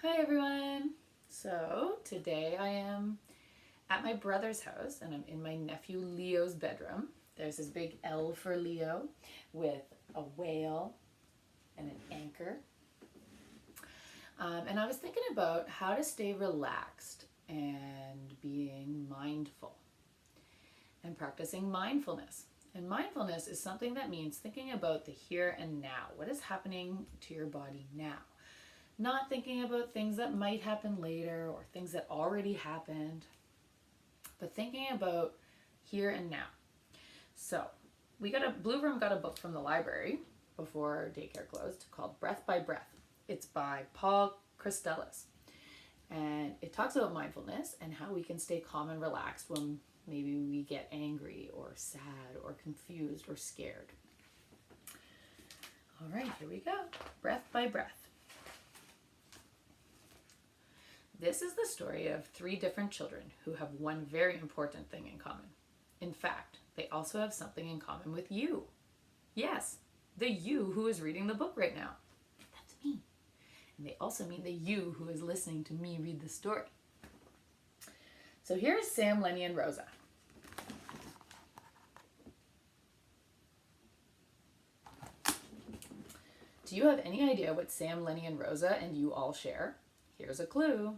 Hi everyone! So today I am at my brother's house and I'm in my nephew Leo's bedroom. There's this big L for Leo with a whale and an anchor. And I was thinking about how to stay relaxed and being mindful and practicing mindfulness. And mindfulness is something that means thinking about the here and now. What is happening to your body now? Not thinking about things that might happen later or things that already happened, but thinking about here and now. So Blue Room got a book from the library before daycare closed called Breath by Breath. It's by Paul Christelis. And it talks about mindfulness and how we can stay calm and relaxed when maybe we get angry or sad or confused or scared. All right, here we go. Breath by Breath. This is the story of 3 different children who have one very important thing in common. In fact, they also have something in common with you. Yes, the you who is reading the book right now. That's me. And they also mean the you who is listening to me read the story. So here's Sam, Lenny, and Rosa. Do you have any idea what Sam, Lenny, and Rosa and you all share? Here's a clue.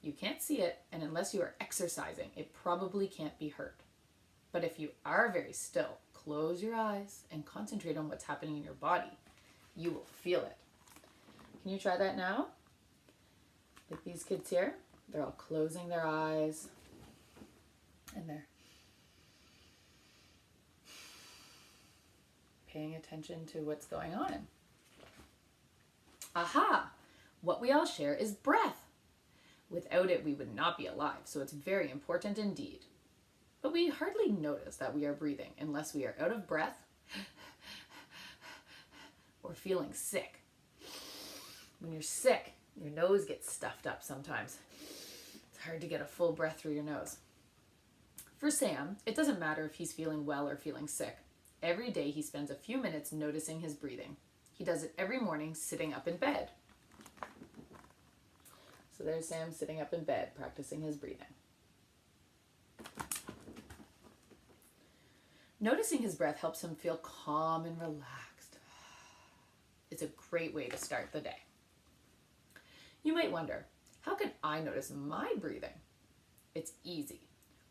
You can't see it, and unless you are exercising, it probably can't be heard. But if you are very still, close your eyes and concentrate on what's happening in your body. You will feel it. Can you try that now? Like these kids here, they're all closing their eyes, and they're paying attention to what's going on. Aha! What we all share is breath. Without it, we would not be alive, so it's very important indeed. But we hardly notice that we are breathing unless we are out of breath or feeling sick. When you're sick, your nose gets stuffed up sometimes. It's hard to get a full breath through your nose. For Sam, it doesn't matter if he's feeling well or feeling sick. Every day he spends a few minutes noticing his breathing. He does it every morning sitting up in bed. So there's Sam sitting up in bed, practicing his breathing. Noticing his breath helps him feel calm and relaxed. It's a great way to start the day. You might wonder, how can I notice my breathing? It's easy.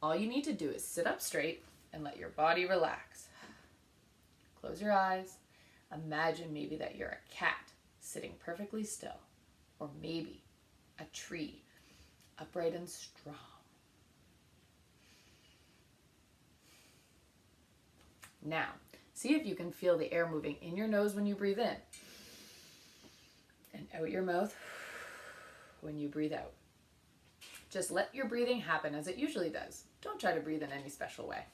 All you need to do is sit up straight and let your body relax. Close your eyes. Imagine maybe that you're a cat sitting perfectly still, or maybe a tree, upright and strong. Now, see if you can feel the air moving in your nose when you breathe in and out your mouth when you breathe out. Just let your breathing happen as it usually does. Don't try to breathe in any special way.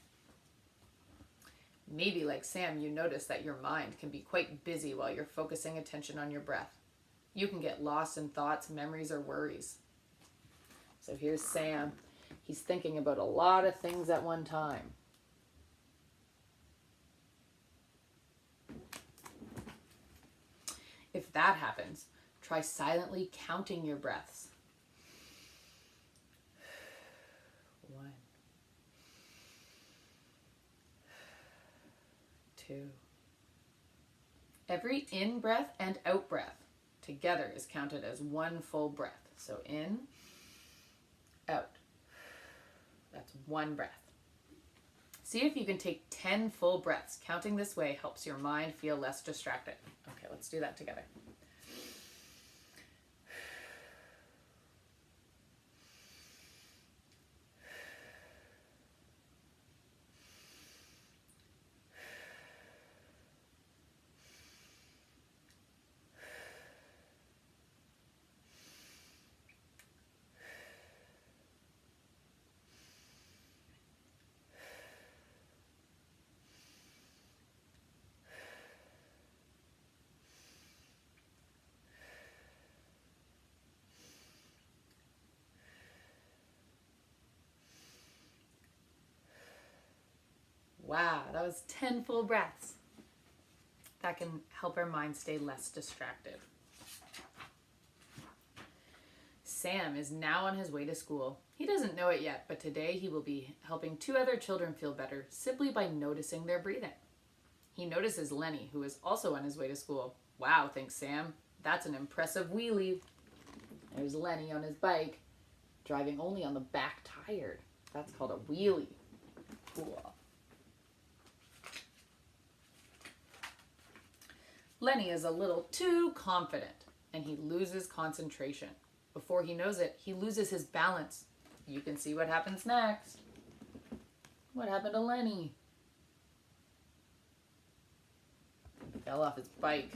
Maybe like Sam, you notice that your mind can be quite busy while you're focusing attention on your breath. You can get lost in thoughts, memories, or worries. So here's Sam. He's thinking about a lot of things at one time. If that happens, try silently counting your breaths. 1, 2. Every in breath and out breath together is counted as one full breath. So in, out. That's one breath. See if you can take 10 full breaths. Counting this way helps your mind feel less distracted. Okay, let's do that together. Wow, that was 10 full breaths. That can help our mind stay less distracted. Sam is now on his way to school. He doesn't know it yet, but today he will be helping 2 other children feel better simply by noticing their breathing. He notices Lenny, who is also on his way to school. Wow, thinks Sam. That's an impressive wheelie. There's Lenny on his bike, driving only on the back tire. That's called a wheelie. Cool. Lenny is a little too confident, and he loses concentration. Before he knows it, he loses his balance. You can see what happens next. What happened to Lenny? He fell off his bike.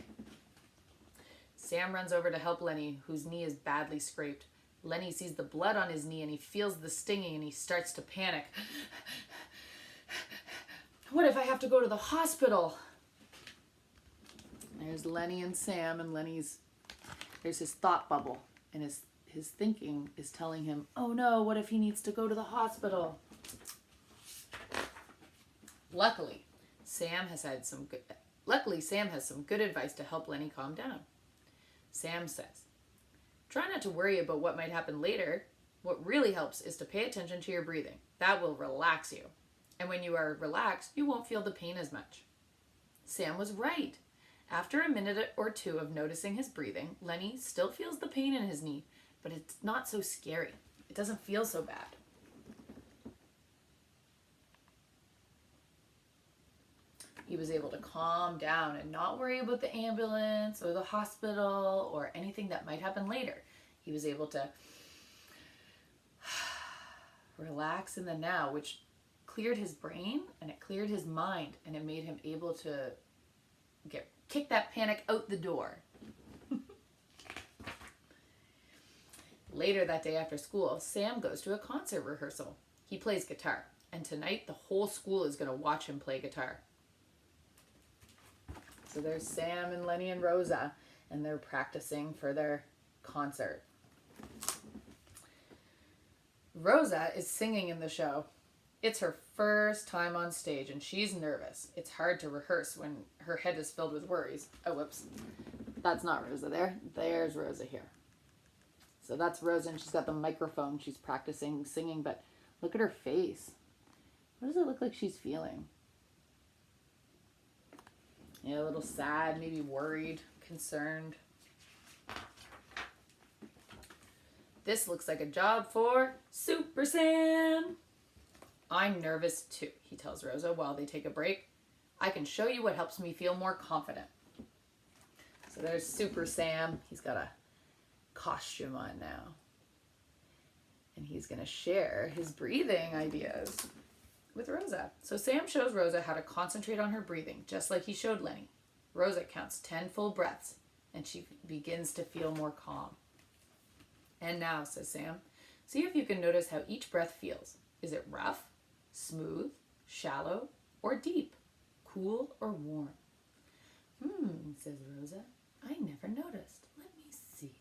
Sam runs over to help Lenny, whose knee is badly scraped. Lenny sees the blood on his knee and he feels the stinging and he starts to panic. What if I have to go to the hospital? There's Lenny and Sam, and there's his thought bubble, and his thinking is telling him, oh no, what if he needs to go to the hospital? Luckily, Sam has some good advice to help Lenny calm down. Sam says, try not to worry about what might happen later. What really helps is to pay attention to your breathing. That will relax you. And when you are relaxed, you won't feel the pain as much. Sam was right. After a minute or 2 of noticing his breathing, Lenny still feels the pain in his knee, but it's not so scary. It doesn't feel so bad. He was able to calm down and not worry about the ambulance or the hospital or anything that might happen later. He was able to relax in the now, which cleared his brain and it cleared his mind, and it made him able to kick that panic out the door. Later that day after school, Sam goes to a concert rehearsal. He plays guitar, and tonight the whole school is going to watch him play guitar. So there's Sam and Lenny and Rosa, and they're practicing for their concert. Rosa is singing in the show. It's her first time on stage, and she's nervous. It's hard to rehearse when her head is filled with worries. Oh, whoops. That's not Rosa there. There's Rosa here. So that's Rosa, and she's got the microphone. She's practicing singing, but look at her face. What does it look like she's feeling? Yeah, a little sad, maybe worried, concerned. This looks like a job for Super Sam. I'm nervous too, he tells Rosa while they take a break. I can show you what helps me feel more confident. So there's Super Sam. He's got a costume on now. And he's going to share his breathing ideas with Rosa. So Sam shows Rosa how to concentrate on her breathing, just like he showed Lenny. Rosa counts 10 full breaths, and she begins to feel more calm. And now, says Sam, see if you can notice how each breath feels. Is it rough, smooth, shallow, or deep? Cool or warm? Says Rosa. I never noticed. Let me see.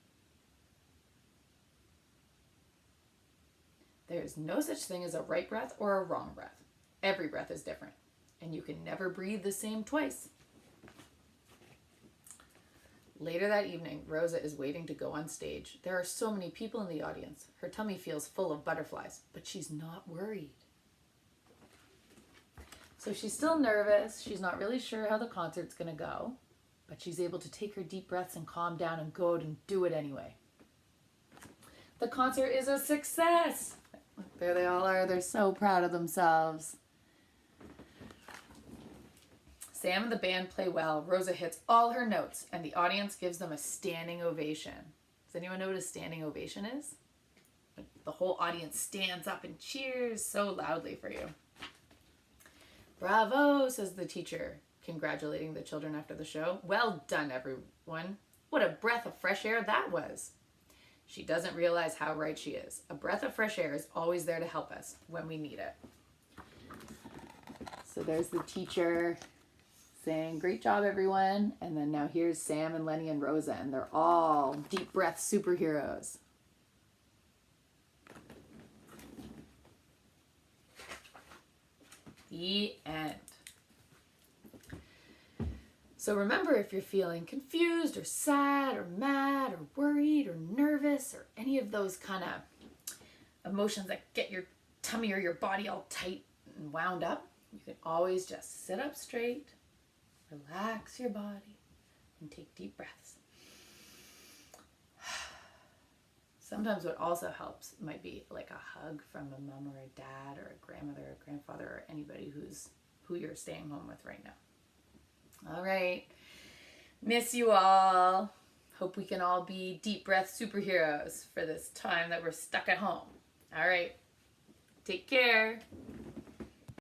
There is no such thing as a right breath or a wrong breath. Every breath is different, and you can never breathe the same twice. Later that evening, Rosa is waiting to go on stage. There are so many people in the audience. Her tummy feels full of butterflies, but she's not worried. So she's still nervous. She's not really sure how the concert's going to go, but she's able to take her deep breaths and calm down and go out and do it anyway. The concert is a success. There they all are. They're so proud of themselves. Sam and the band play well. Rosa hits all her notes, and the audience gives them a standing ovation. Does anyone know what a standing ovation is? The whole audience stands up and cheers so loudly for you. Bravo, says the teacher, congratulating the children after the show. Well done, everyone. What a breath of fresh air that was. She doesn't realize how right she is. A breath of fresh air is always there to help us when we need it. So there's the teacher saying, great job, everyone. And then now here's Sam and Lenny and Rosa, and they're all deep breath superheroes. The end. So remember, if you're feeling confused or sad or mad or worried or nervous, nervous or any of those kind of emotions that get your tummy or your body all tight and wound up, you can always just sit up straight, relax your body, and take deep breaths. Sometimes what also helps might be like a hug from a mom or a dad or a grandmother or a grandfather or anybody who you're staying home with right now. All right. Miss you all. Hope we can all be deep breath superheroes for this time that we're stuck at home. All right. Take care.